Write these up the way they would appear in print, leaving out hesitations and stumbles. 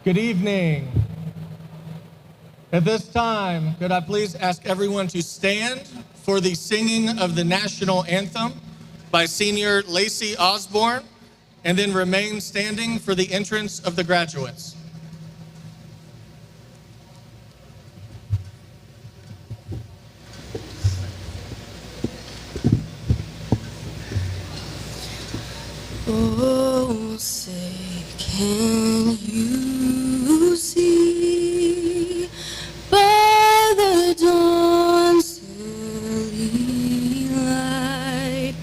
Good evening. At this time, could I please ask everyone to stand for the singing of the national anthem by Senior Lacey Osborne, and then remain standing for the entrance of the graduates. Oh, say, can you see by the dawn's early light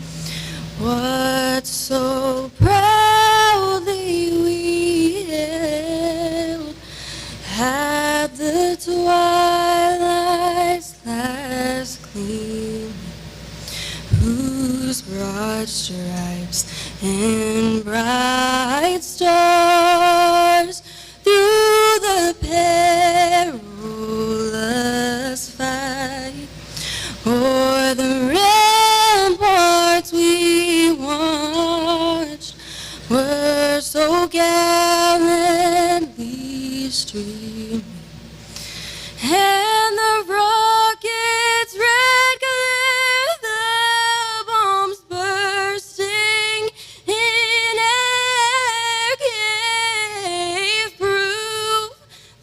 what so proudly we hailed at the twilight's last gleam, whose broad stripes and bright stars through the perilous fight o'er the ramparts we watched were so gallantly streaming, and the rockets' red glare, the bombs bursting in air, gave proof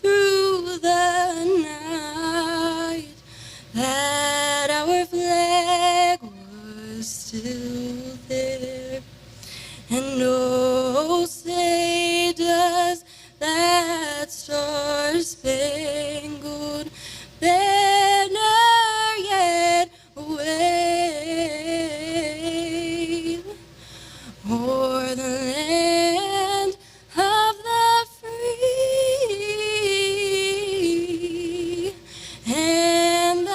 through the night that our flag was still there. And oh, say does that star-spangled banner yet wave o'er the land of the free and the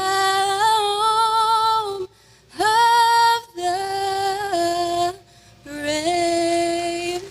home of the brave.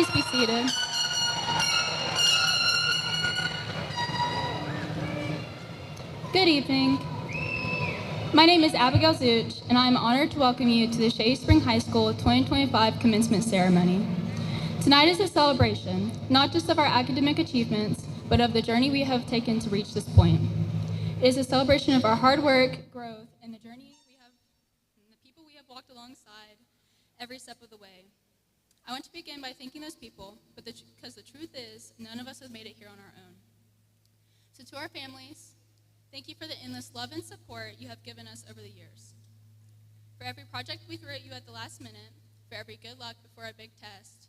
please be seated. Good evening. My name is Abigail Zuch, and I am honored to welcome you to the Shady Spring High School 2025 commencement ceremony. Tonight is a celebration, not just of our academic achievements, but of the journey we have taken to reach this point. It is a celebration of our hard work, growth, and the journey we have, and the people we have walked alongside every step of the way. I want to begin by thanking those people, because the truth is, none of us have made it here on our own. So to our families, thank you for the endless love and support you have given us over the years. For every project we threw at you at the last minute, for every good luck before a big test,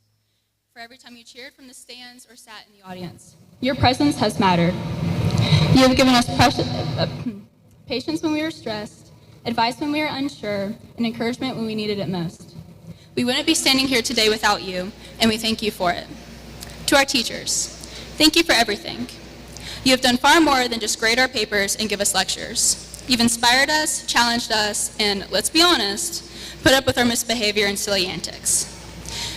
for every time you cheered from the stands or sat in the audience. Your presence has mattered. You have given us patience when we were stressed, advice when we were unsure, and encouragement when we needed it most. We wouldn't be standing here today without you, and we thank you for it. To our teachers, thank you for everything. You have done far more than just grade our papers and give us lectures. You've inspired us, challenged us, and, let's be honest, put up with our misbehavior and silly antics.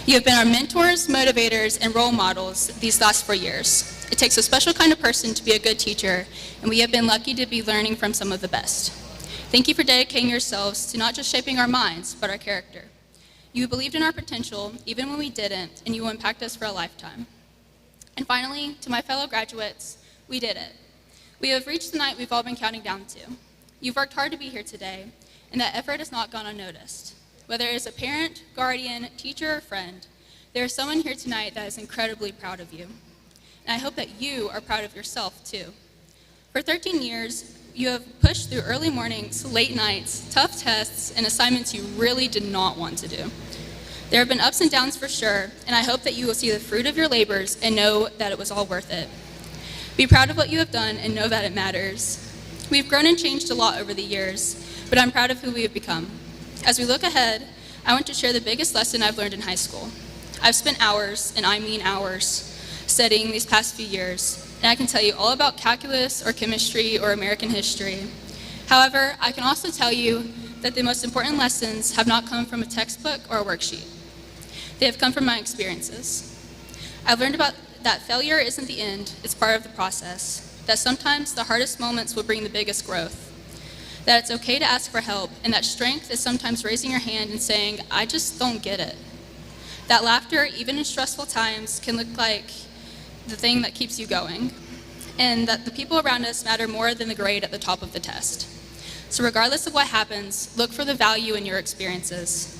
You have been our mentors, motivators, and role models these last 4 years. It takes a special kind of person to be a good teacher, and we have been lucky to be learning from some of the best. Thank you for dedicating yourselves to not just shaping our minds, but our character. You believed in our potential, even when we didn't, and you will impact us for a lifetime. And finally, to my fellow graduates, we did it. We have reached the night we've all been counting down to. You've worked hard to be here today, and that effort has not gone unnoticed. Whether it is a parent, guardian, teacher, or friend, there is someone here tonight that is incredibly proud of you. And I hope that you are proud of yourself, too. For 13 years, you have pushed through early mornings, late nights, tough tests, and assignments you really did not want to do. There have been ups and downs for sure, and I hope that you will see the fruit of your labors and know that it was all worth it. Be proud of what you have done and know that it matters. We've grown and changed a lot over the years, but I'm proud of who we have become. As we look ahead, I want to share the biggest lesson I've learned in high school. I've spent hours, and I mean hours, studying these past few years, and I can tell you all about calculus or chemistry or American history. However, I can also tell you that the most important lessons have not come from a textbook or a worksheet. They have come from my experiences. I've learned that failure isn't the end, it's part of the process, that sometimes the hardest moments will bring the biggest growth, that it's okay to ask for help, and that strength is sometimes raising your hand and saying, I just don't get it. That laughter, even in stressful times, can look like the thing that keeps you going, and that the people around us matter more than the grade at the top of the test. So regardless of what happens, look for the value in your experiences.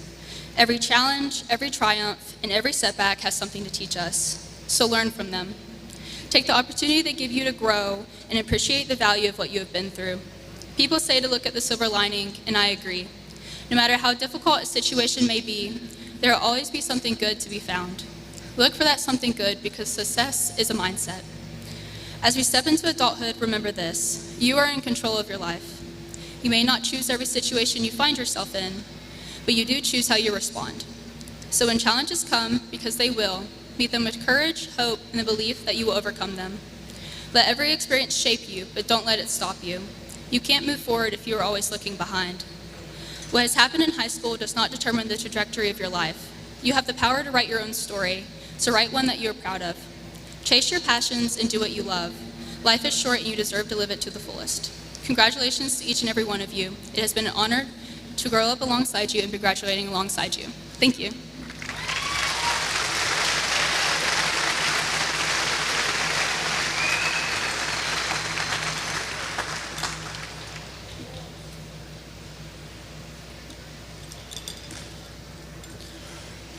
Every challenge, every triumph, and every setback has something to teach us, so learn from them. Take the opportunity they give you to grow and appreciate the value of what you have been through. People say to look at the silver lining, and I agree. No matter how difficult a situation may be, there will always be something good to be found. Look for that something good because success is a mindset. As we step into adulthood, remember this: you are in control of your life. You may not choose every situation you find yourself in, but you do choose how you respond. So when challenges come, because they will, meet them with courage, hope, and the belief that you will overcome them. Let every experience shape you, but don't let it stop you. You can't move forward if you are always looking behind. What has happened in high school does not determine the trajectory of your life. You have the power to write your own story, so write one that you are proud of. Chase your passions and do what you love. Life is short and you deserve to live it to the fullest. Congratulations to each and every one of you. It has been an honor to grow up alongside you and be graduating alongside you. Thank you.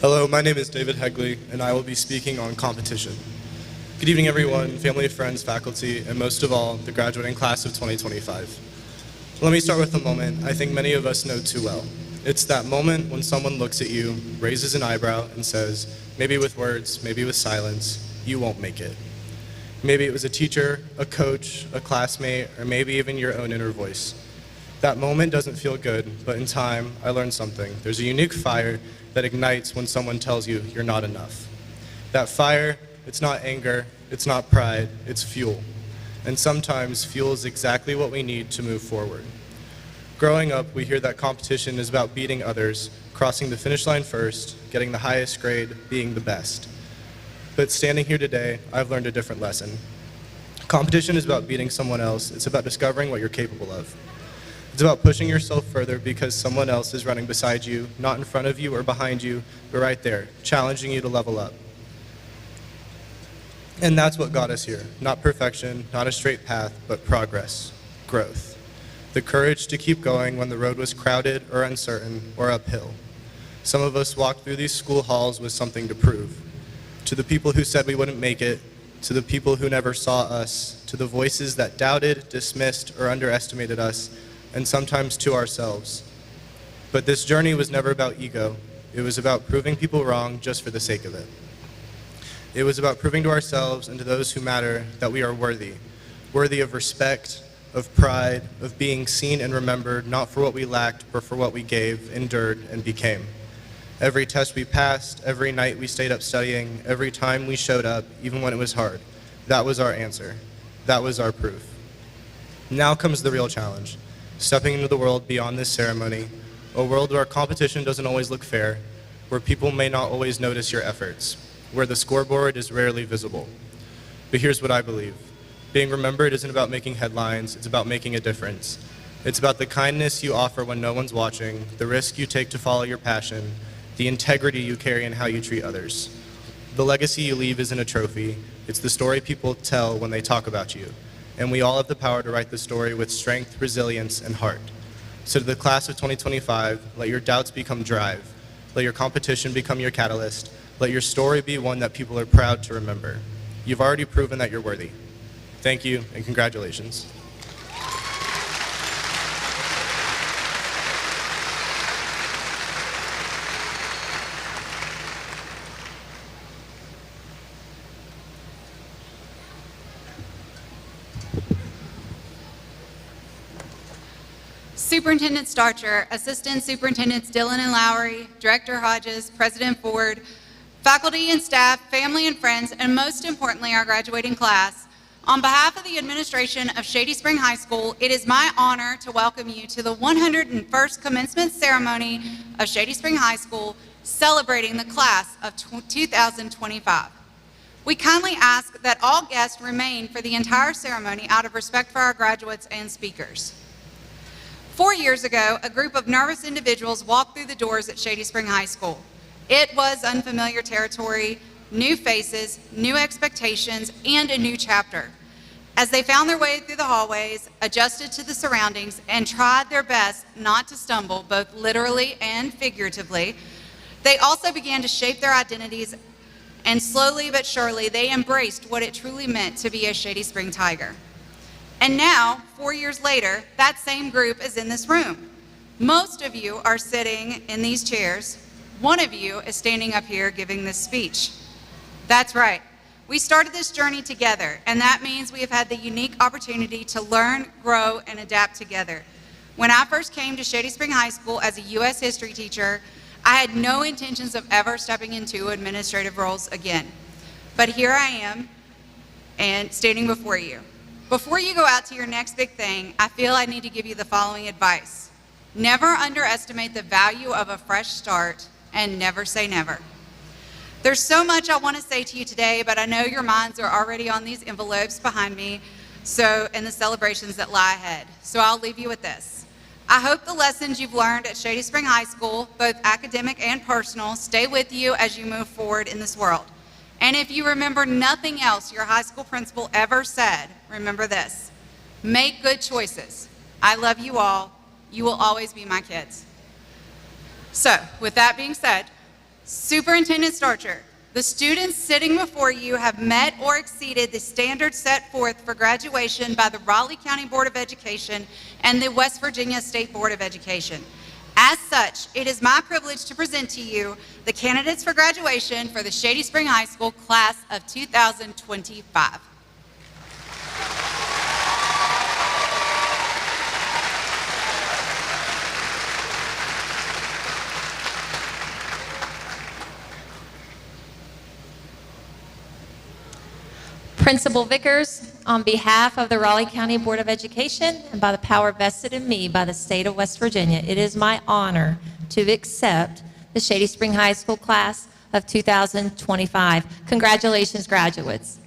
Hello, my name is David Hegley, and I will be speaking on competition. Good evening, everyone, family, friends, faculty, and most of all, the graduating class of 2025. Let me start with a moment I think many of us know too well. It's that moment when someone looks at you, raises an eyebrow, and says, maybe with words, maybe with silence, you won't make it. Maybe it was a teacher, a coach, a classmate, or maybe even your own inner voice. That moment doesn't feel good, but in time, I learned something. There's a unique fire that ignites when someone tells you you're not enough. That fire, it's not anger, it's not pride, it's fuel. And sometimes fuel is exactly what we need to move forward. Growing up, we hear that competition is about beating others, crossing the finish line first, getting the highest grade, being the best. But standing here today, I've learned a different lesson. Competition is about beating someone else. It's about discovering what you're capable of. It's about pushing yourself further because someone else is running beside you, not in front of you or behind you, but right there, challenging you to level up. And that's what got us here. Not perfection, not a straight path, but progress, growth. The courage to keep going when the road was crowded or uncertain or uphill. Some of us walked through these school halls with something to prove. To the people who said we wouldn't make it, to the people who never saw us, to the voices that doubted, dismissed, or underestimated us, and sometimes to ourselves. But this journey was never about ego. It was about proving people wrong just for the sake of it. It was about proving to ourselves and to those who matter that we are worthy of respect, of pride, of being seen and remembered, not for what we lacked, but for what we gave, endured, and became. Every test we passed, every night we stayed up studying, every time we showed up, even when it was hard, that was our answer. That was our proof. Now comes the real challenge, stepping into the world beyond this ceremony, a world where competition doesn't always look fair, where people may not always notice your efforts, where the scoreboard is rarely visible. But here's what I believe. Being remembered isn't about making headlines, it's about making a difference. It's about the kindness you offer when no one's watching, the risk you take to follow your passion, the integrity you carry in how you treat others. The legacy you leave isn't a trophy, it's the story people tell when they talk about you. And we all have the power to write the story with strength, resilience, and heart. So to the class of 2025, let your doubts become drive. Let your competition become your catalyst. Let your story be one that people are proud to remember. You've already proven that you're worthy. Thank you, and congratulations. Superintendent Starcher, Assistant Superintendents Dillon and Lowry, Director Hodges, President Ford, faculty and staff, family and friends, and most importantly, our graduating class. On behalf of the administration of Shady Spring High School, it is my honor to welcome you to the 101st commencement ceremony of Shady Spring High School, celebrating the class of 2025. We kindly ask that all guests remain for the entire ceremony out of respect for our graduates and speakers. 4 years ago, a group of nervous individuals walked through the doors at Shady Spring High School. It was unfamiliar territory, new faces, new expectations, and a new chapter. As they found their way through the hallways, adjusted to the surroundings, and tried their best not to stumble, both literally and figuratively, they also began to shape their identities, and slowly but surely, they embraced what it truly meant to be a Shady Spring Tiger. And now, 4 years later, that same group is in this room. Most of you are sitting in these chairs. One of you is standing up here giving this speech. That's right. We started this journey together, and that means we have had the unique opportunity to learn, grow, and adapt together. When I first came to Shady Spring High School as a U.S. history teacher, I had no intentions of ever stepping into administrative roles again. But here I am, and standing before you. Before you go out to your next big thing, I feel I need to give you the following advice. Never underestimate the value of a fresh start, and never say never. There's so much I want to say to you today, but I know your minds are already on these envelopes behind me, and the celebrations that lie ahead. So I'll leave you with this. I hope the lessons you've learned at Shady Spring High School, both academic and personal, stay with you as you move forward in this world. And if you remember nothing else your high school principal ever said, remember this: make good choices. I love you all. You will always be my kids. So, with that being said, Superintendent Starcher, the students sitting before you have met or exceeded the standards set forth for graduation by the Raleigh County Board of Education and the West Virginia State Board of Education. As such, it is my privilege to present to you the candidates for graduation for the Shady Spring High School class of 2025. Principal Vickers, on behalf of the Raleigh County Board of Education and by the power vested in me by the state of West Virginia, it is my honor to accept the Shady Spring High School class of 2025. Congratulations, graduates.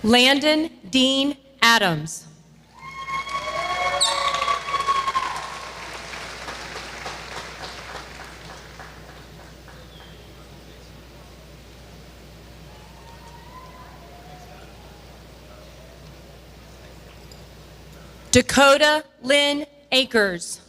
Landon Dean Adams. Dakota Lynn Akers.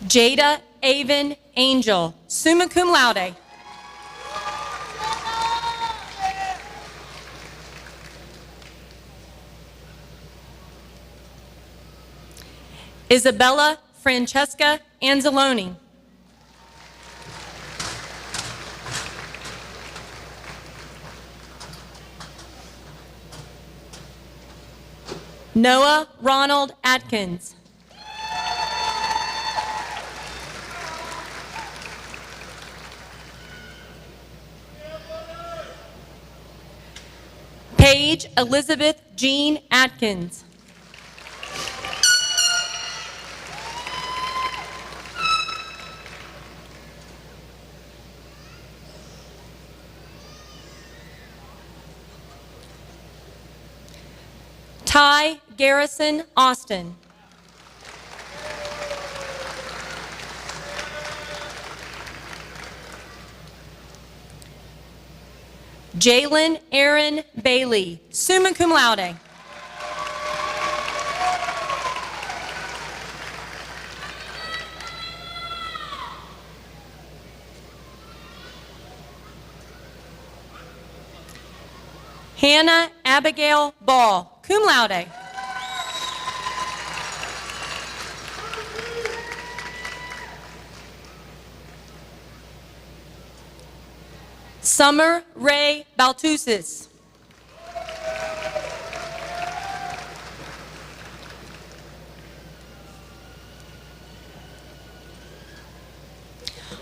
Jada Avon Angel, summa cum laude. Isabella Francesca Anzalone. Noah Ronald Atkins. Paige Elizabeth Jean Atkins. Ty Garrison Austin. Jalen Aaron Bailey, summa cum laude. Hannah Abigail Ball, cum laude. Summer Ray Baltusis.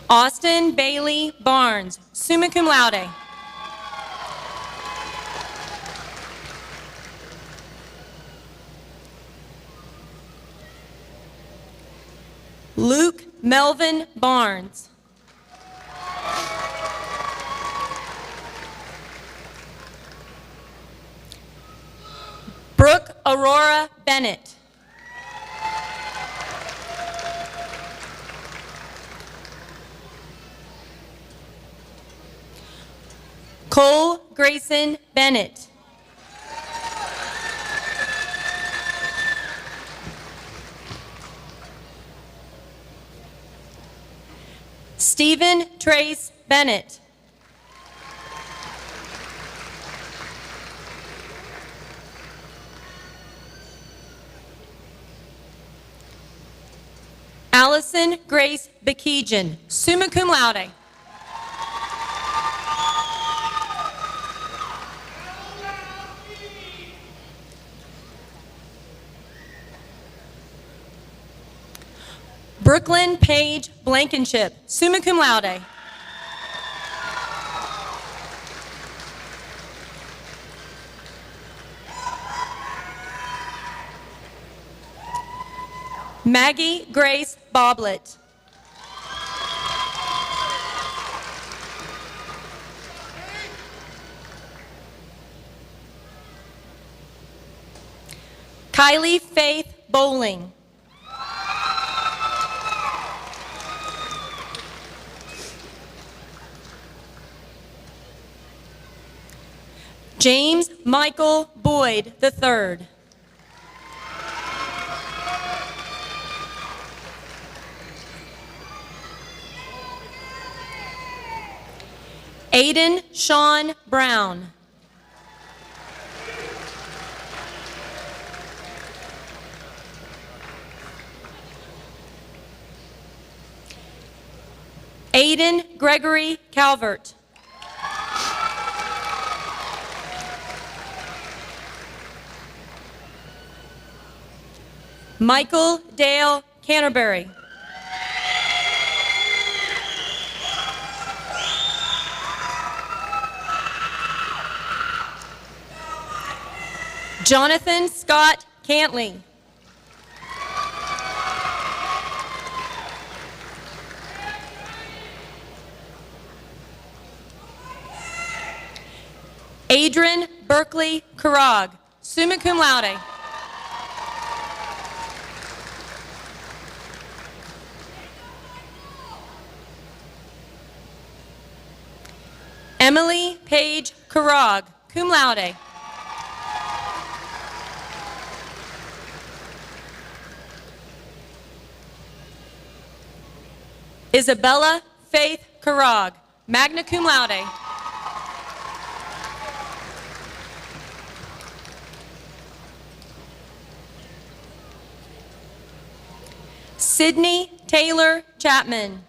Austin Bailey Barnes, summa cum laude. Luke Melvin Barnes. Brooke Aurora Bennett. Cole Grayson Bennett. Stephen Trace Bennett. Allison Grace Bekejan, summa cum laude. Brooklyn Page Blankenship, summa cum laude. Maggie Grace Boblet. Kylie Faith Bowling. James Michael Boyd III. Aiden Sean Brown. Aiden Gregory Calvert. Michael Dale Canterbury. Jonathan Scott Cantley. Adrian Berkeley Karag, summa cum laude. Emily Page Karag, cum laude. Isabella Faith Karag, magna cum laude. Sydney Taylor Chapman.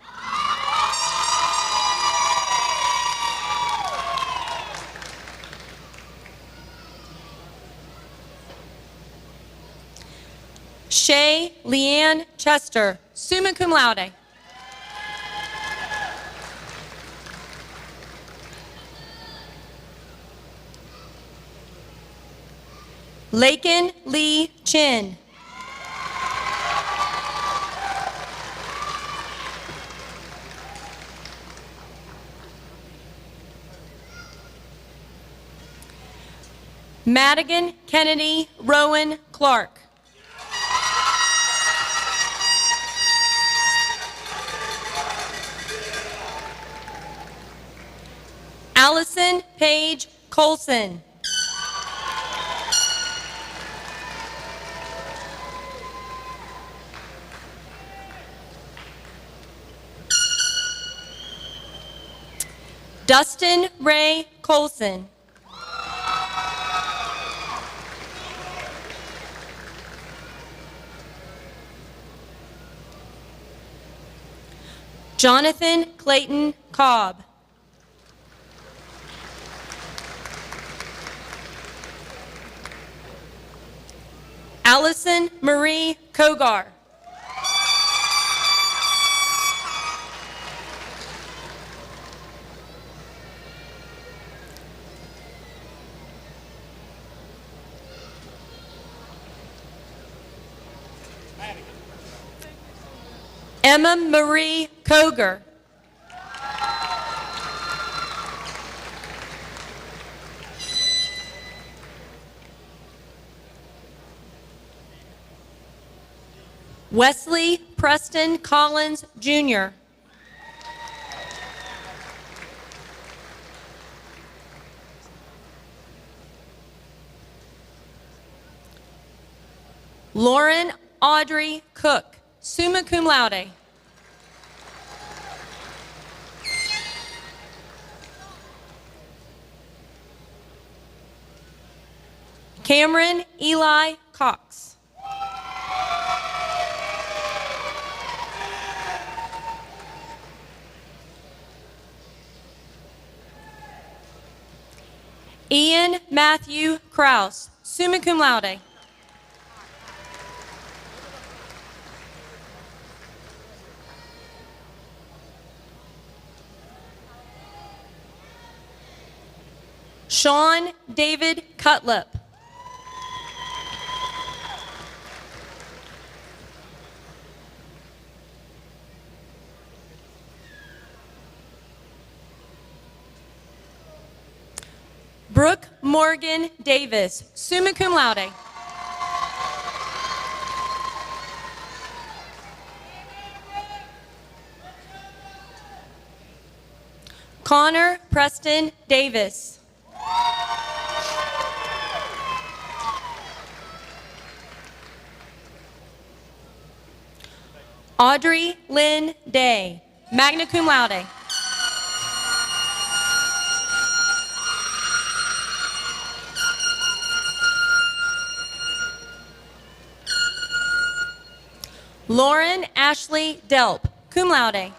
Shay Leanne Chester, summa cum laude. Lakin Lee Chin. Madigan Kennedy Rowan Clark. Allison Page Colson. Dustin Ray Colson. Jonathan Clayton Cobb. Allison Marie Kogar. Emma Marie Koger. Wesley Preston Collins, Jr. Lauren Audrey Cook, summa cum laude. Cameron Eli Cox. Ian Matthew Kraus, summa cum laude. Sean David Cutlip. Brooke Morgan Davis, summa cum laude. Connor Preston Davis. Audrey Lynn Day, magna cum laude. Lauren Ashley Delp, cum laude.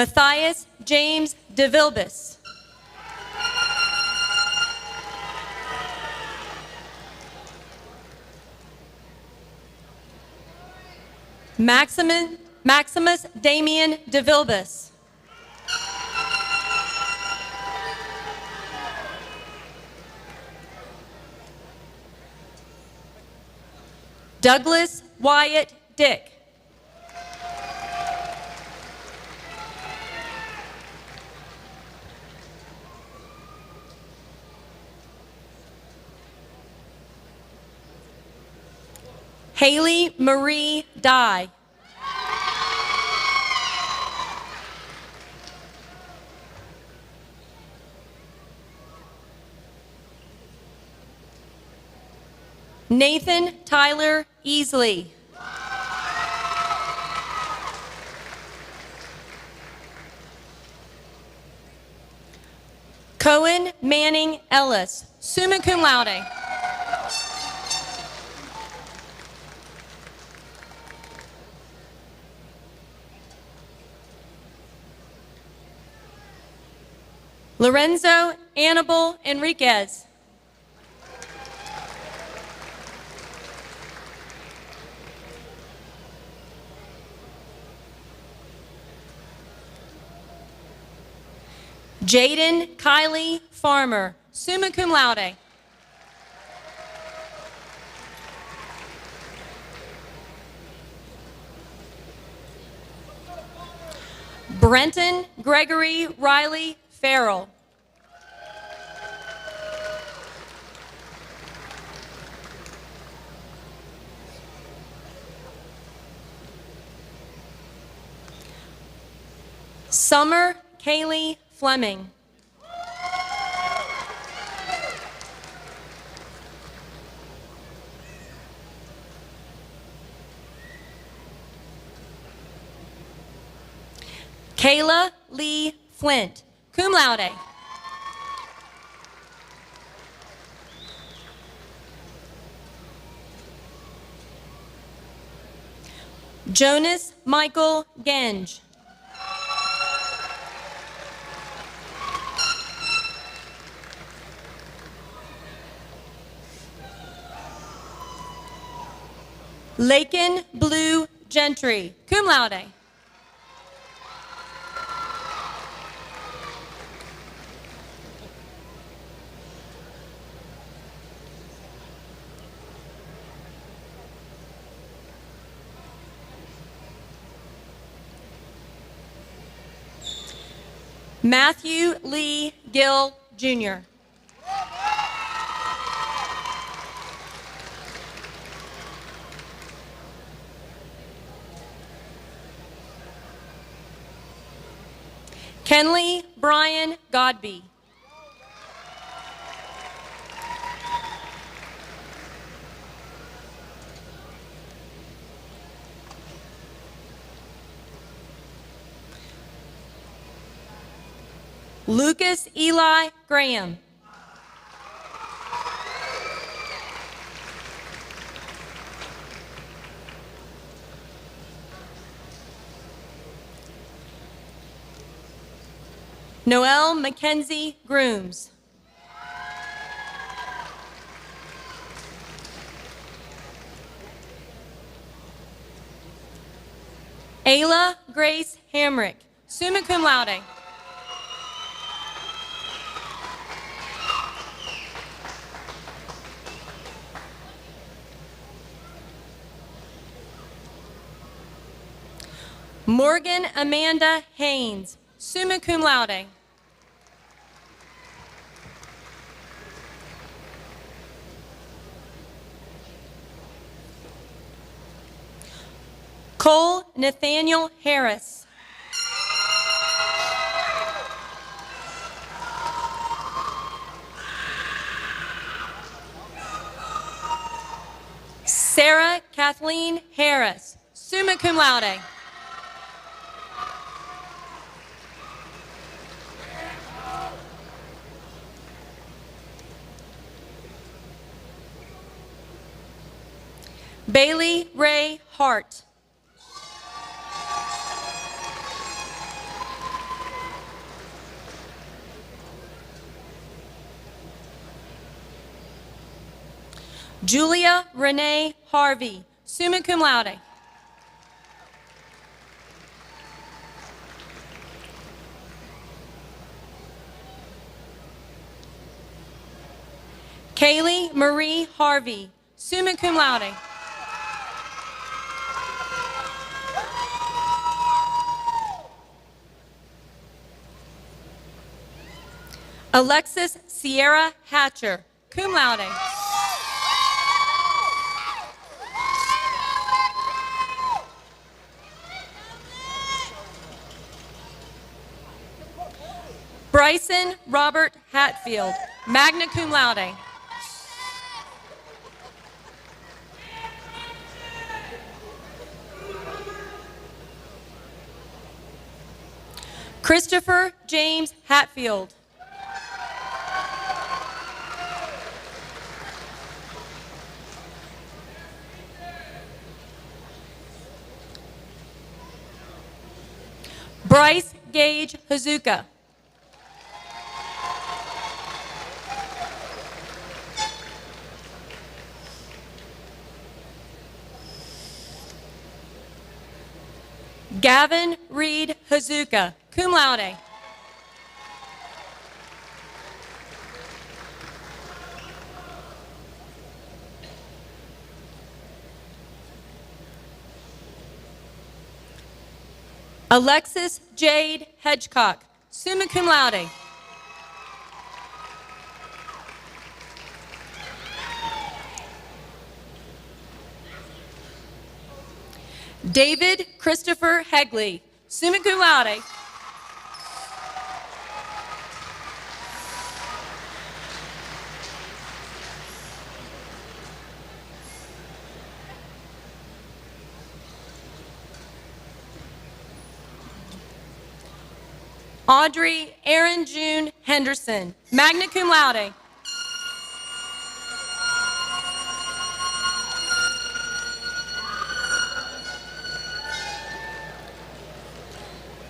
Matthias James DeVilbus. Maximus Damian DeVilbus. Douglas Wyatt Dick. Haley Marie Dye. Nathan Tyler Easley. Cohen Manning Ellis, summa cum laude. Lorenzo Annabel Enriquez. Jaden Kylie Farmer, summa cum laude. Brenton Gregory Riley Farrell. Summer Kaylee Fleming. Kayla Lee Flint, cum laude. Jonas Michael Genge. Lakin Blue Gentry, cum laude. Matthew Lee Gill, Jr. Kenley Brian Godby. Lucas Eli Graham. Noel Mackenzie Grooms. Ayla Grace Hamrick, summa cum laude. Morgan Amanda Haynes, summa cum laude. Cole Nathaniel Harris. Sarah Kathleen Harris, summa cum laude. Bailey Ray Hart. Julia Renee Harvey, summa cum laude. Kaylee Marie Harvey, summa cum laude. Alexis Sierra Hatcher, cum laude. Bryson Robert Hatfield, magna cum laude. Christopher James Hatfield. Bryce Gage Hazuka. Gavin Reed Hazuka, cum laude. Alexis Jade Hedgecock, summa cum laude. David Christopher Hegley, summa cum laude. Audrey Aaron June Henderson, magna cum laude.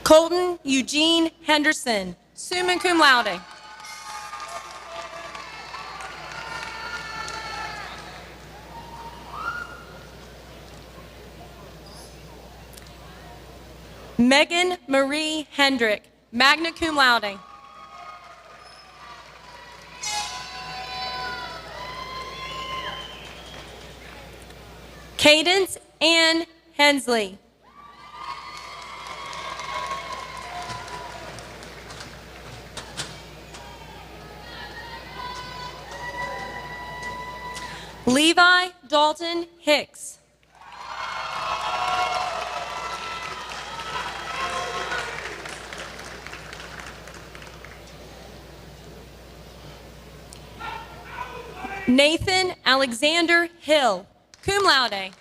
Colton Eugene Henderson, summa cum laude. Megan Marie Hendrick, magna cum laude. Cadence Ann Hensley. Levi Dalton Hicks. Nathan Alexander Hill, cum laude.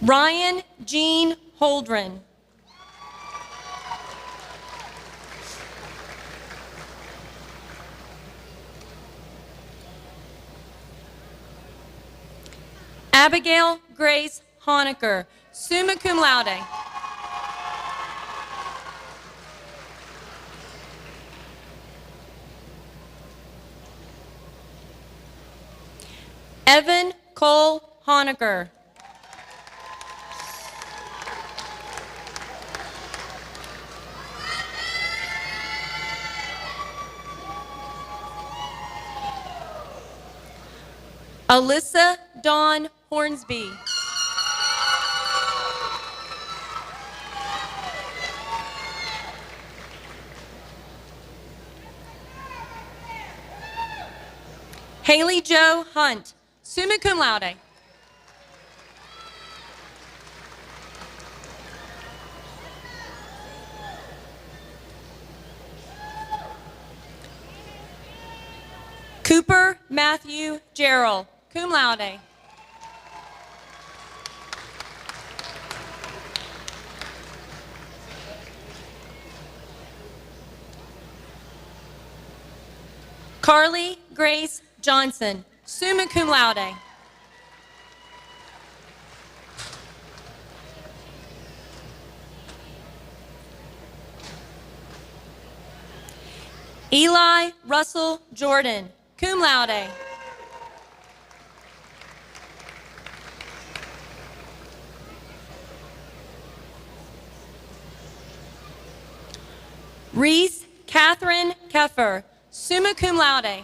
Ryan Jean Holdren. Abigail Grace Honecker, summa cum laude. Evan Cole Honecker. Alyssa Dawn Hornsby. Haley Jo Hunt, summa cum laude. Cooper Matthew Gerald, cum laude. Carly Grace Johnson, summa cum laude. Eli Russell Jordan, cum laude. Reese Catherine Keffer, summa cum laude.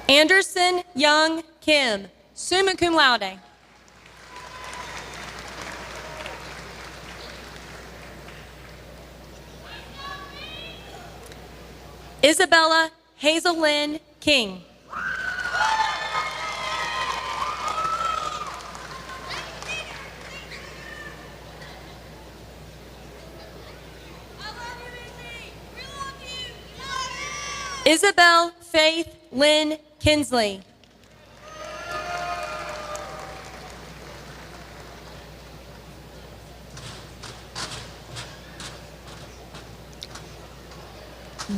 Anderson Young Kim, summa cum laude. Isabella Hazel Lynn King. Isabel Faith Lynn Kinsley.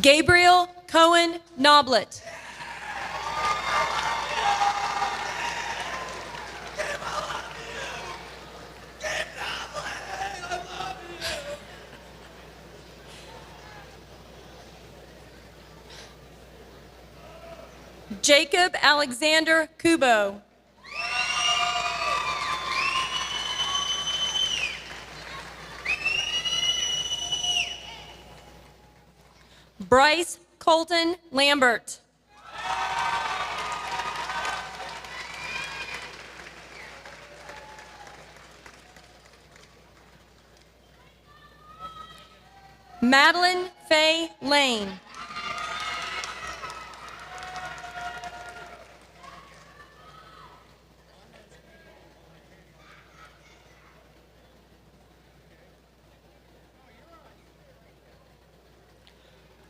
Gabriel Cohen Noblet. Jacob Alexander Kubo. Bryce Colton Lambert. Madeline Faye Lane.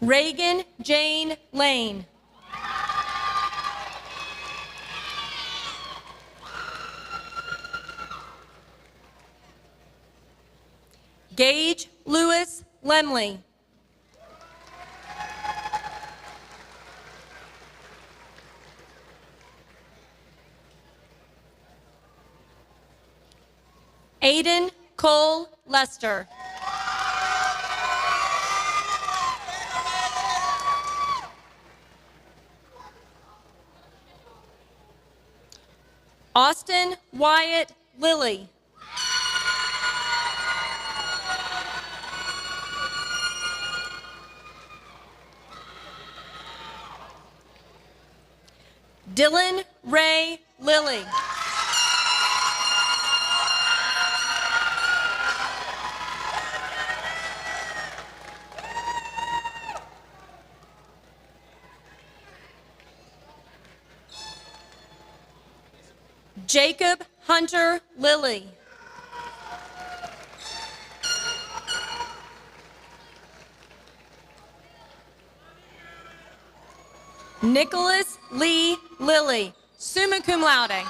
Reagan Jane Lane. Gage Lewis Lemley. Aiden Cole Lester. Austin Wyatt Lilly. Dylan Ray Lilly. Jacob Hunter Lilly. Nicholas Lee Lilly, summa cum laude.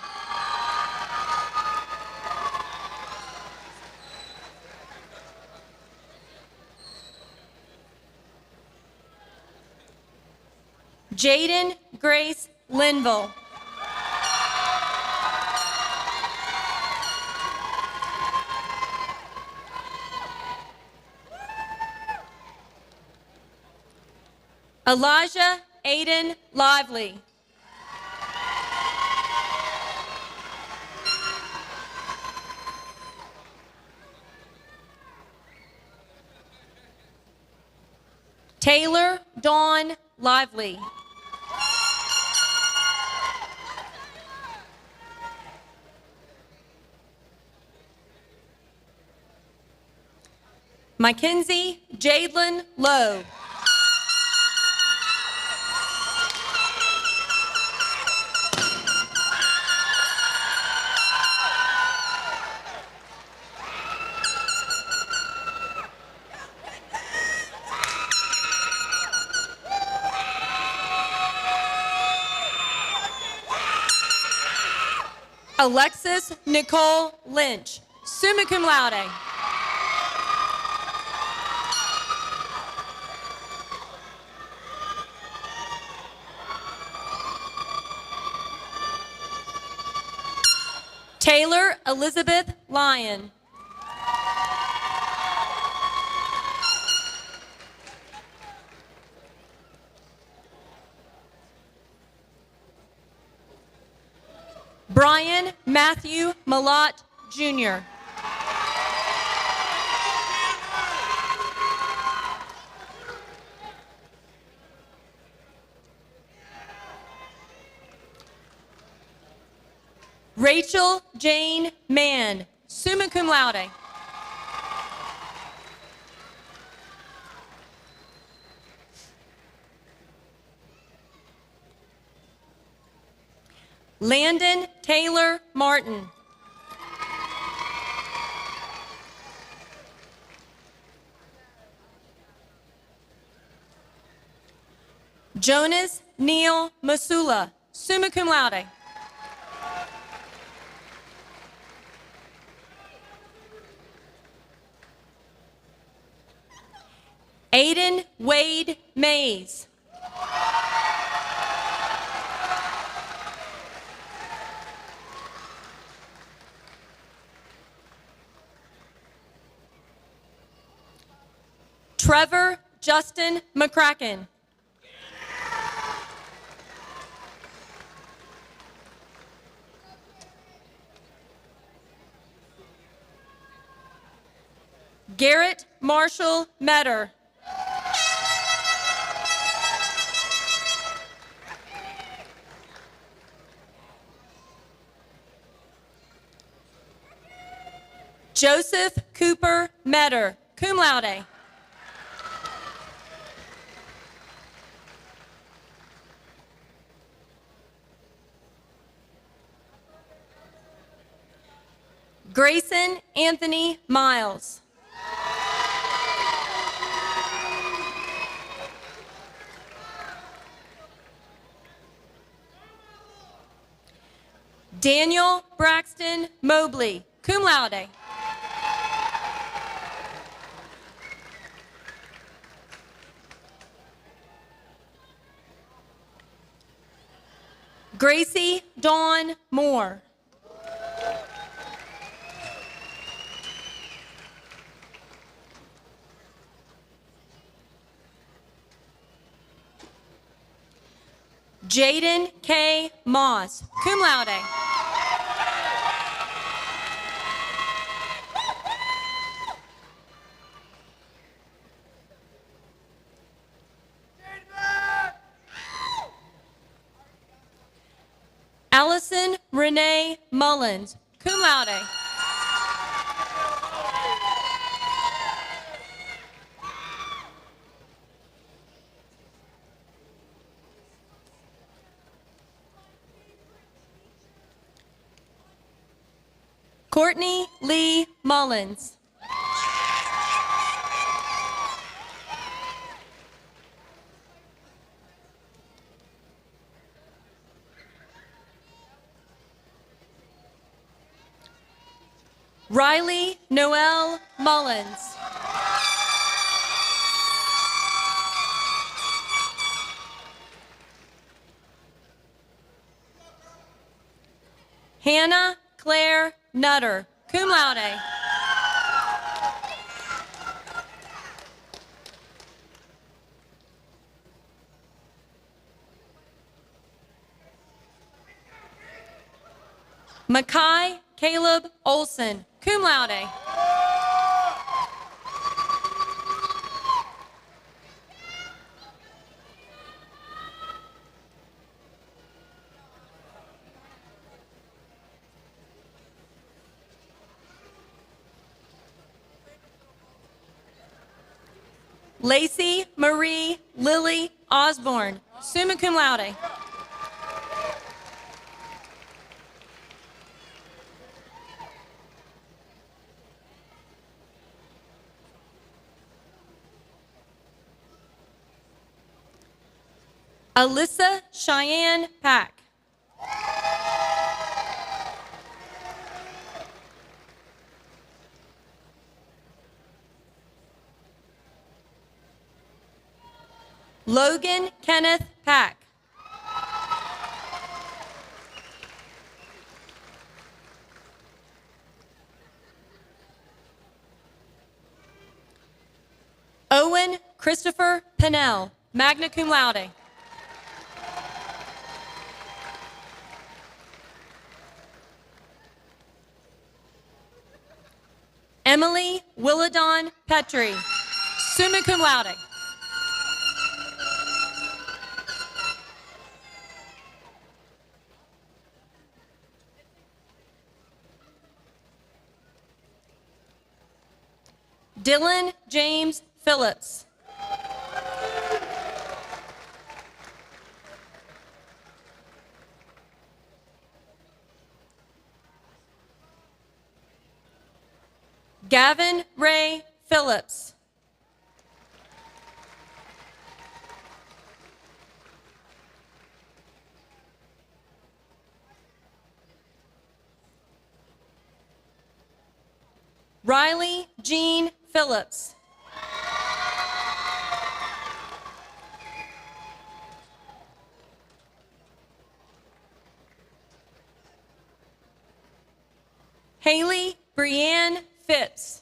Jaden Grace Linville. Elijah Aiden Lively. Taylor Dawn Lively. Mackenzie Jadelyn Lowe. Alexis Nicole Lynch, summa cum laude. Taylor Elizabeth Lyon. Brian Matthew Malott, Jr. Rachel Jane Mann, summa cum laude. Landon Taylor Martin. Jonas Neil Masula, summa cum laude. Aiden Wade Mays. Trevor Justin McCracken. Garrett Marshall Metter. Joseph Cooper Metter, cum laude. Grayson Anthony Miles. Daniel Braxton Mobley, cum laude. Gracie Dawn Moore. Jaden K. Moss, cum laude. Allison Renee Mullins, cum laude. Courtney Lee Mullins. Riley Noel Mullins. Hannah Claire Nutter, cum laude. Makai Caleb Olson, cum laude. Lacey Marie Lily Osborne, summa cum laude. Alyssa Cheyenne Pack. Logan Kenneth Pack. Christopher Pennell, magna cum laude. Emily Willadon Petrie, summa cum laude. Dylan James Phillips. Gavin Ray Phillips. Riley Jean Phillips. Haley Brianne Phipps.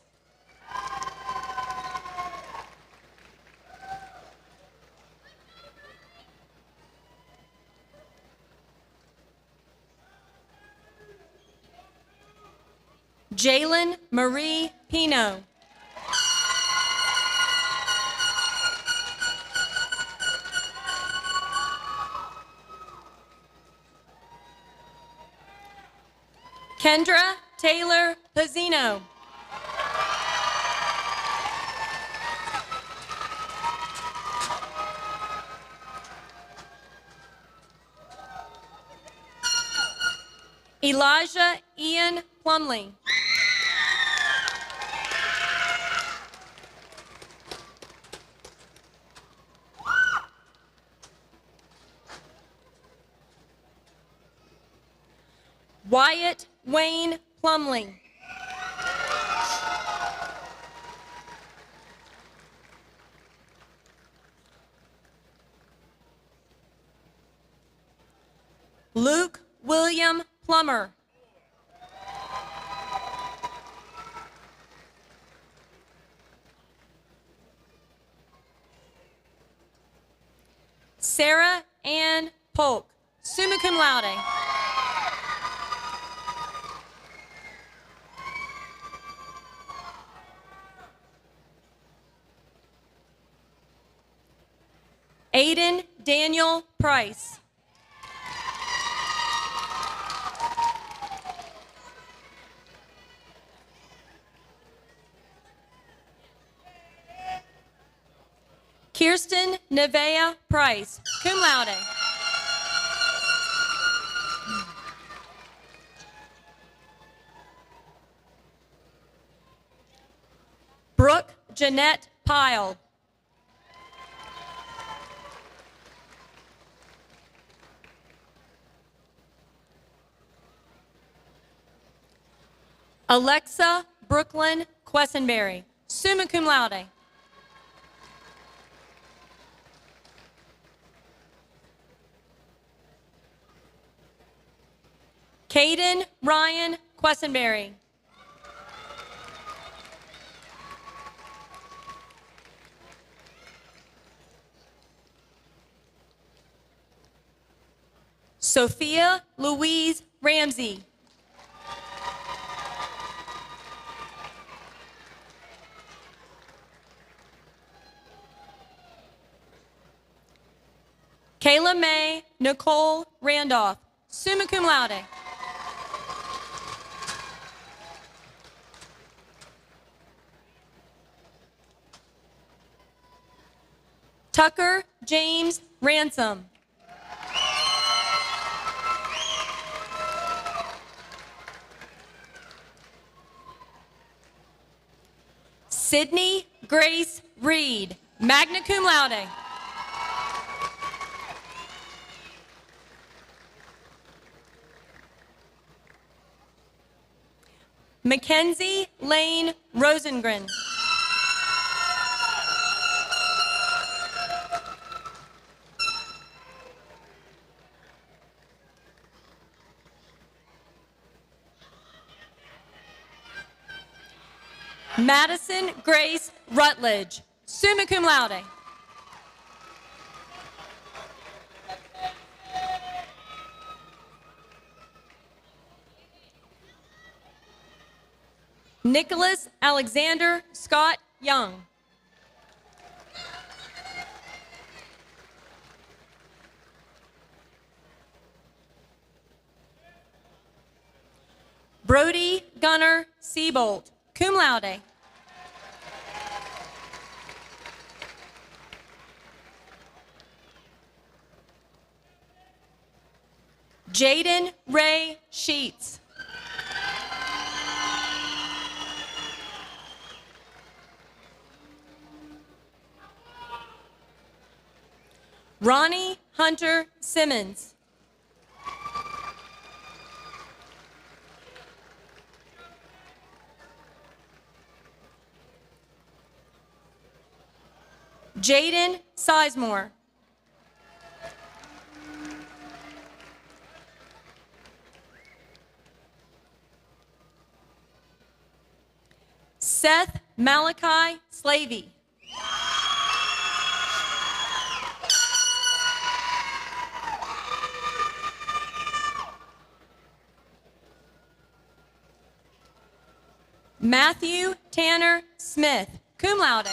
Jalen Marie Pino. Kendra Taylor Pizzino. Elijah Ian Plumley. Wyatt Wayne Plumley. Luke William Plummer. Sarah Ann Polk, summa cum laude. Aiden Daniel Price. Kirsten Nevea Price, cum laude. Brooke Jeanette Pyle. Alexa Brooklyn Quessenberry, summa cum laude. Caden Ryan Quessenberry. Sophia Louise Ramsey. Kayla May Nicole Randolph, summa cum laude. Tucker James Ransom. Sydney Grace Reed, magna cum laude. Mackenzie Lane Rosengren. Madison Grace Rutledge, summa cum laude. Nicholas Alexander Scott Young. Brody Gunnar Seabolt, cum laude. Jaden Ray Sheets. Ronnie Hunter Simmons. Jaden Sizemore. Seth Malachi Slavey. Matthew Tanner Smith, cum laude.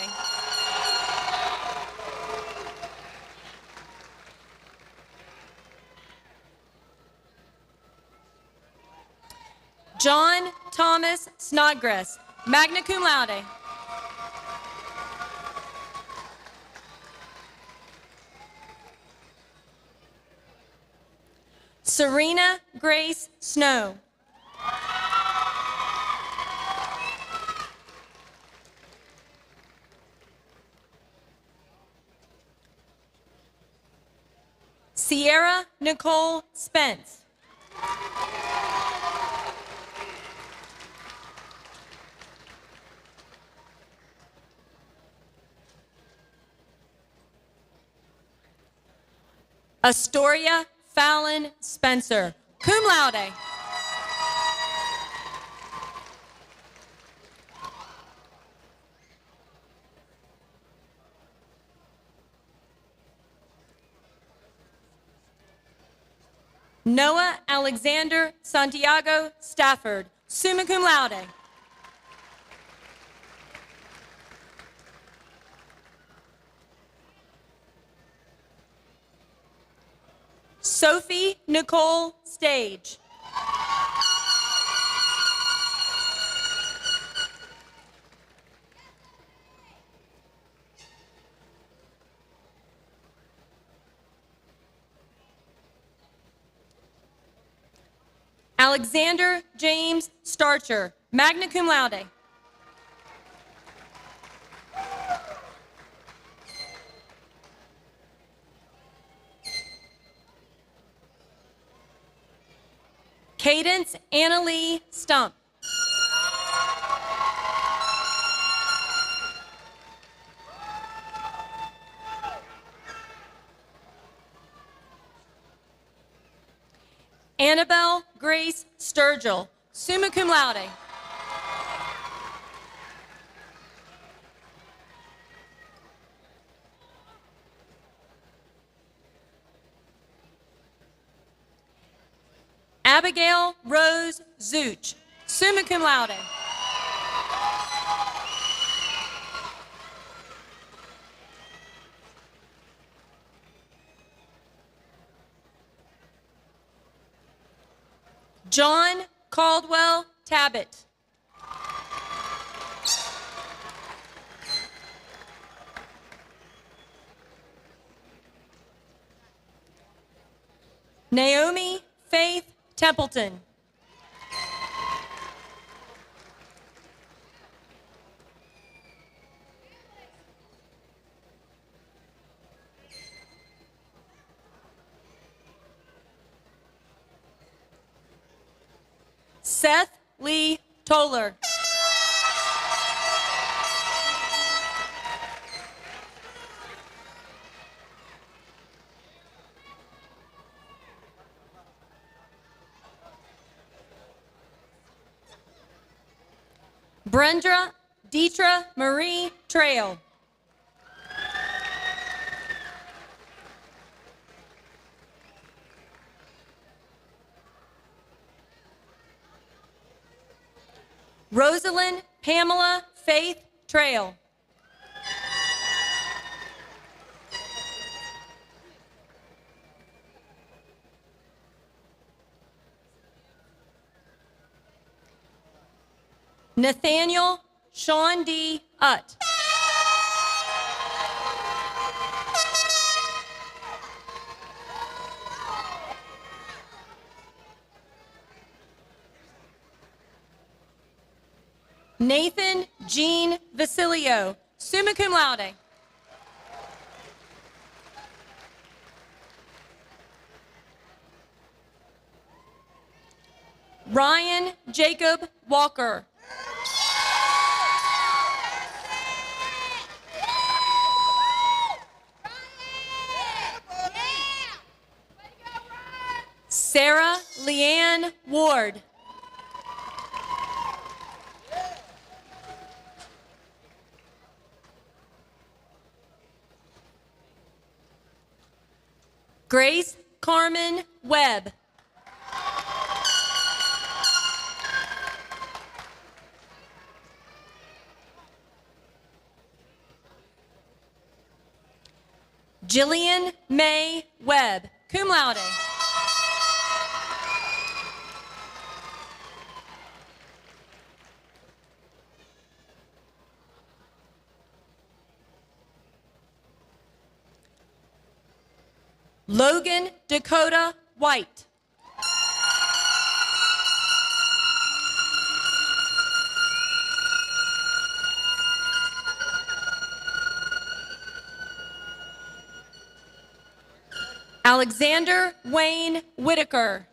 John Thomas Snodgrass, magna cum laude. Serena Grace Snow. Sierra Nicole Spence. Astoria Fallon Spencer, cum laude. Noah Alexander Santiago Stafford, summa cum laude. Sophie Nicole Stage. Alexander James Starcher, magna cum laude. Cadence Annalee Stump. Annabelle Grace Sturgill, summa cum laude. Abigail Rose Zuch, summa cum laude. John Caldwell Tabbitt. Naomi Faith Templeton. Seth Lee Toller. Brenda Deetra Marie Trail. Rosalind Pamela Faith Trail. Nathaniel Sean D. Utt. Nathan Jean Vasilio, summa cum laude. Ryan Jacob Walker. Sarah Leanne Ward. Grace Carmen Webb. Jillian May Webb, cum laude. Logan Dakota White. Alexander Wayne Whitaker.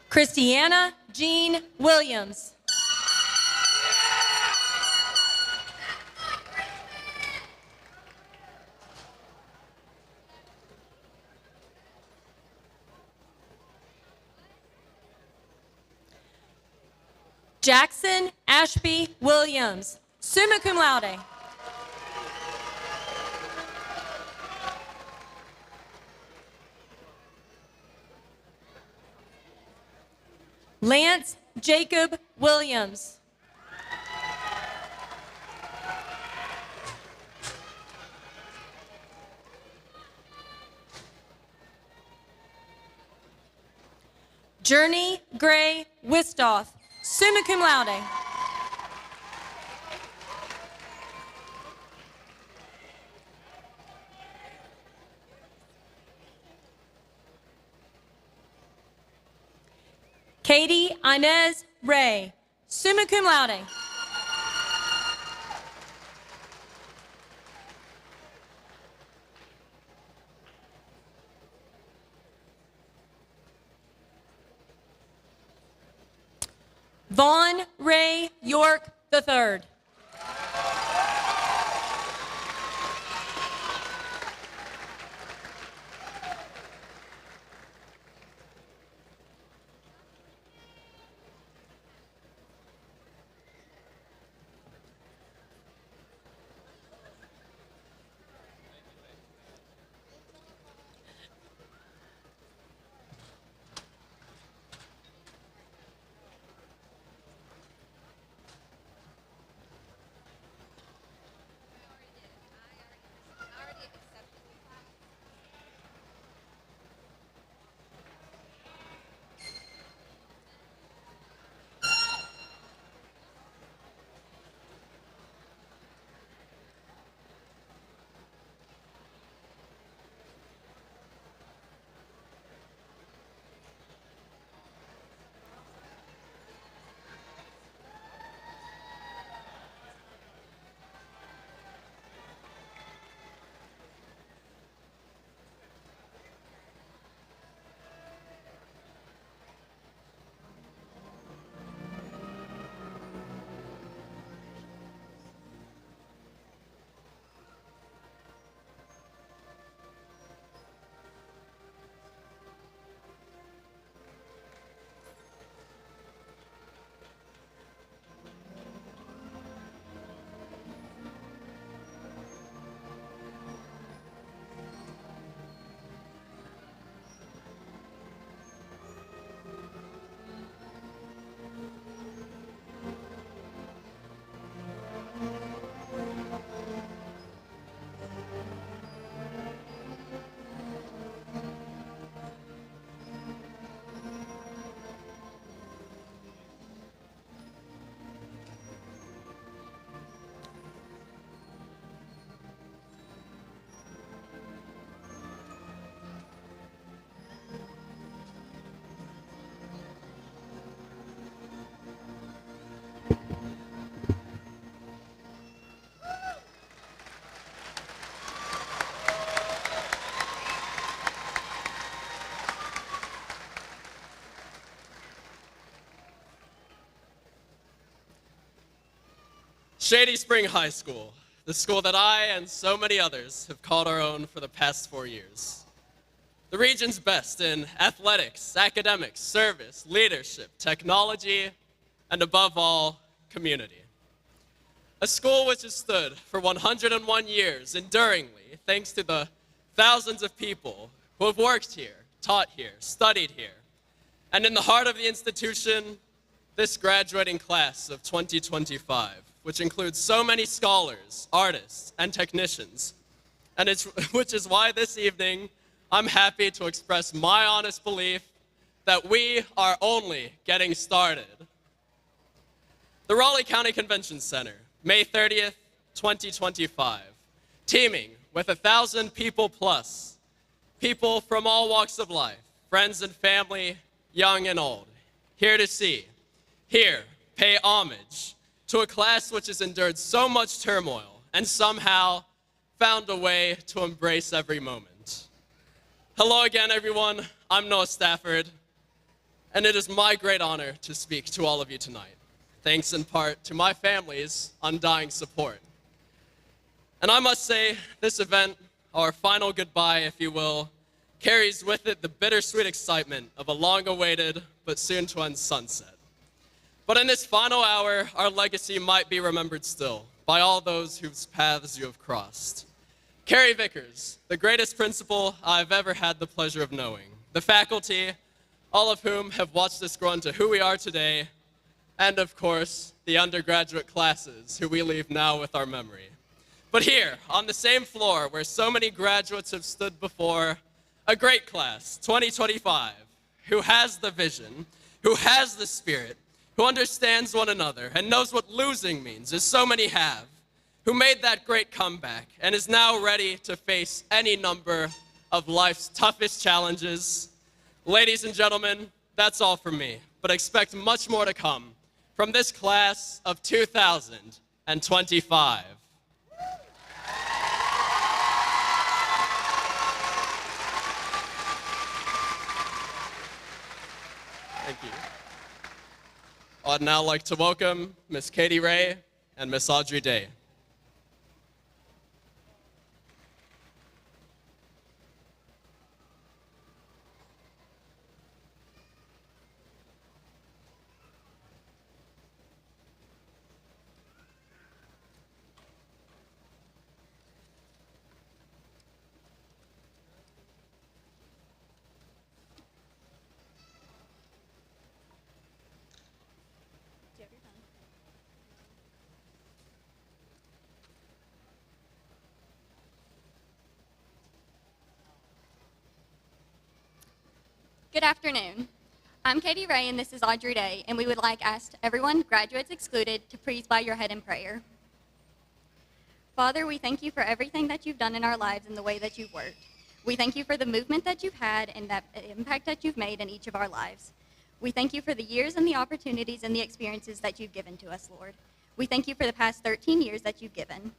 Christiana Jean Williams. Jackson Ashby Williams, summa cum laude. Lance Jacob Williams. Journey Gray Wistoff, summa cum laude. Katie Inez Ray, summa cum laude. Vaughn Ray York III. Shady Spring High School, the school that I and so many others have called our own for the past 4 years. The region's best in athletics, academics, service, leadership, technology, and above all, community. A school which has stood for 101 years enduringly, thanks to the thousands of people who have worked here, taught here, studied here. And in the heart of the institution, this graduating class of 2025, which includes so many scholars, artists, and technicians, and which is why this evening I'm happy to express my honest belief that we are only getting started. The Raleigh County Convention Center, May 30th, 2025, teeming with 1,000 people plus, people from all walks of life, friends and family, young and old, here to see, here, pay homage to a class which has endured so much turmoil and somehow found a way to embrace every moment. Hello again, everyone. I'm Noah Stafford, and it is my great honor to speak to all of you tonight, thanks in part to my family's undying support. And I must say, this event, our final goodbye, if you will, carries with it the bittersweet excitement of a long-awaited but soon-to-end sunset. But in this final hour, our legacy might be remembered still by all those whose paths you have crossed. Carrie Vickers, the greatest principal I've ever had the pleasure of knowing. The faculty, all of whom have watched us grow into who we are today. And of course, the undergraduate classes, who we leave now with our memory. But here, on the same floor where so many graduates have stood before, a great class, 2025, who has the vision, who has the spirit, who understands one another and knows what losing means, as so many have, who made that great comeback and is now ready to face any number of life's toughest challenges. Ladies and gentlemen, that's all from me, but expect much more to come from this class of 2025. Thank you. I'd now like to welcome Miss Katie Ray and Miss Audrey Day. Good afternoon. I'm Katie Ray, and this is Audrey Day, and we would like ask everyone, graduates excluded, to please bow your head in prayer. Father, we thank you for everything that you've done in our lives and the way that you've worked. We thank you for the movement that you've had and that impact that you've made in each of our lives. We thank you for the years and the opportunities and the experiences that you've given to us, Lord. We thank you for the past 13 years that you've given.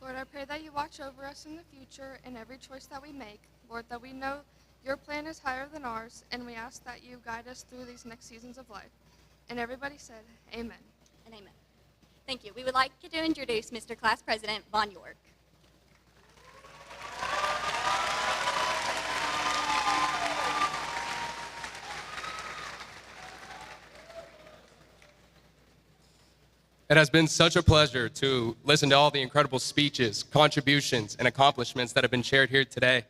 Lord, I pray that you watch over us in the future in every choice that we make. Lord, that we know your plan is higher than ours, and we ask that you guide us through these next seasons of life. And everybody said, amen. And amen. Thank you. We would like to introduce Mr. Class President Von York. It has been such a pleasure to listen to all the incredible speeches, contributions, and accomplishments that have been shared here today.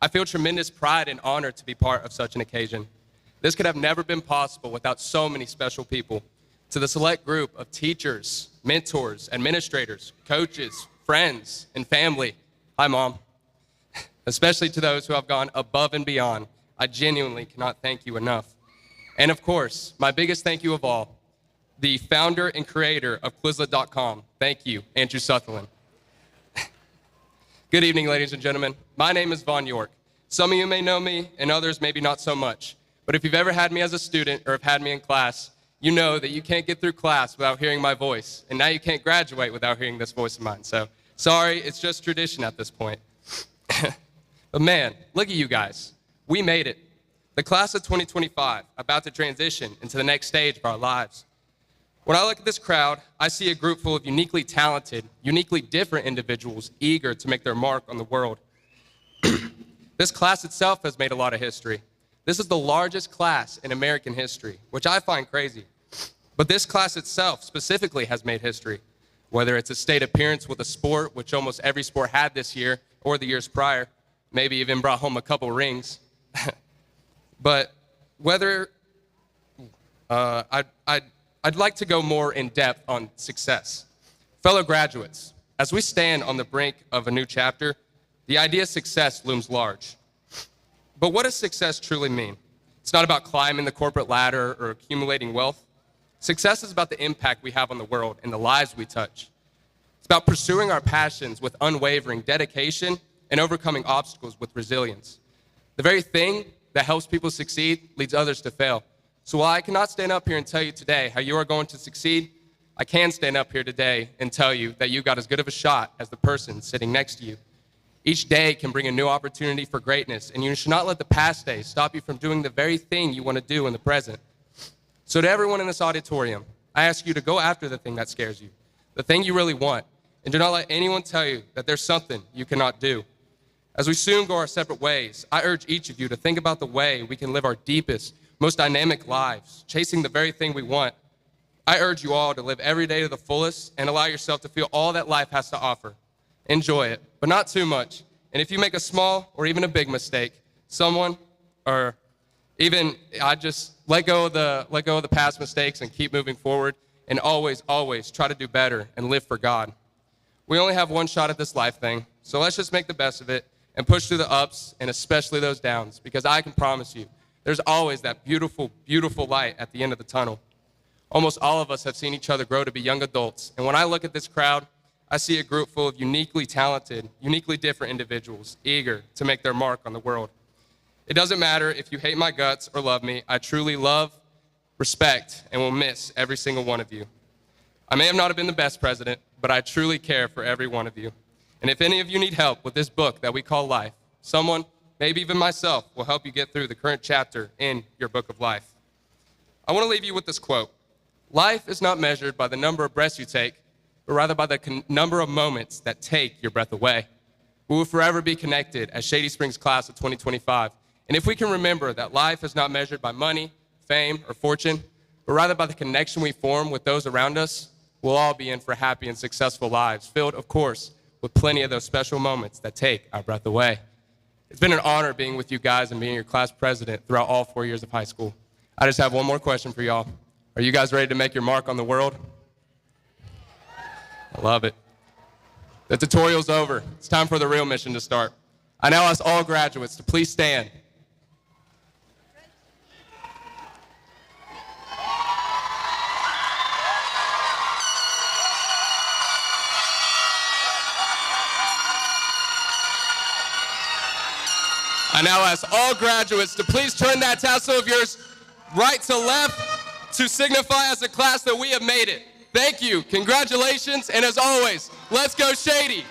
I feel tremendous pride and honor to be part of such an occasion. This could have never been possible without so many special people. To the select group of teachers, mentors, administrators, coaches, friends, and family, hi, Mom. Especially to those who have gone above and beyond, I genuinely cannot thank you enough. And of course, my biggest thank you of all, the founder and creator of Quizlet.com. Thank you, Andrew Sutherland. Good evening, ladies and gentlemen. My name is Von York. Some of you may know me, and others maybe not so much. But if you've ever had me as a student or have had me in class, you know that you can't get through class without hearing my voice. And now you can't graduate without hearing this voice of mine. So sorry, it's just tradition at this point. But man, look at you guys. We made it. The class of 2025, about to transition into the next stage of our lives. When I look at this crowd, I see a group full of uniquely talented, uniquely different individuals eager to make their mark on the world. This class itself has made a lot of history. This is the largest class in American history, which I find crazy. But this class itself specifically has made history, whether it's a state appearance with a sport, which almost every sport had this year or the years prior, maybe even brought home a couple rings. But whether, I'd like to go more in depth on success. Fellow graduates, as we stand on the brink of a new chapter, the idea of success looms large. But what does success truly mean? It's not about climbing the corporate ladder or accumulating wealth. Success is about the impact we have on the world and the lives we touch. It's about pursuing our passions with unwavering dedication and overcoming obstacles with resilience. The very thing that helps people succeed leads others to fail. So while I cannot stand up here and tell you today how you are going to succeed, I can stand up here today and tell you that you got as good of a shot as the person sitting next to you. Each day can bring a new opportunity for greatness, and you should not let the past day stop you from doing the very thing you want to do in the present. So to everyone in this auditorium, I ask you to go after the thing that scares you, the thing you really want, and do not let anyone tell you that there's something you cannot do. As we soon go our separate ways, I urge each of you to think about the way we can live our deepest, most dynamic lives, chasing the very thing we want. I urge you all to live every day to the fullest and allow yourself to feel all that life has to offer. Enjoy it, but not too much. And if you make a small or even a big mistake, I just let go of the past mistakes and keep moving forward, and always try to do better and live for God. We only have one shot at this life thing, so let's just make the best of it and push through the ups and especially those downs, because I can promise you, there's always that beautiful, beautiful light at the end of the tunnel. Almost all of us have seen each other grow to be young adults, and when I look at this crowd, I see a group full of uniquely talented, uniquely different individuals eager to make their mark on the world. It doesn't matter if you hate my guts or love me, I truly love, respect, and will miss every single one of you. I may have not been the best president, but I truly care for every one of you. And if any of you need help with this book that we call life, someone, maybe even myself, will help you get through the current chapter in your book of life. I want to leave you with this quote. Life is not measured by the number of breaths you take, but rather by the number of moments that take your breath away. We will forever be connected as Shady Springs class of 2025. And if we can remember that life is not measured by money, fame, or fortune, but rather by the connection we form with those around us, we'll all be in for happy and successful lives, filled, of course, with plenty of those special moments that take our breath away. It's been an honor being with you guys and being your class president throughout all 4 years of high school. I just have one more question for y'all. Are you guys ready to make your mark on the world? I love it. The tutorial's over. It's time for the real mission to start. I now ask all graduates to please stand. I now ask all graduates to please turn that tassel of yours right to left to signify as a class that we have made it. Thank you, congratulations, and as always, let's go Shady.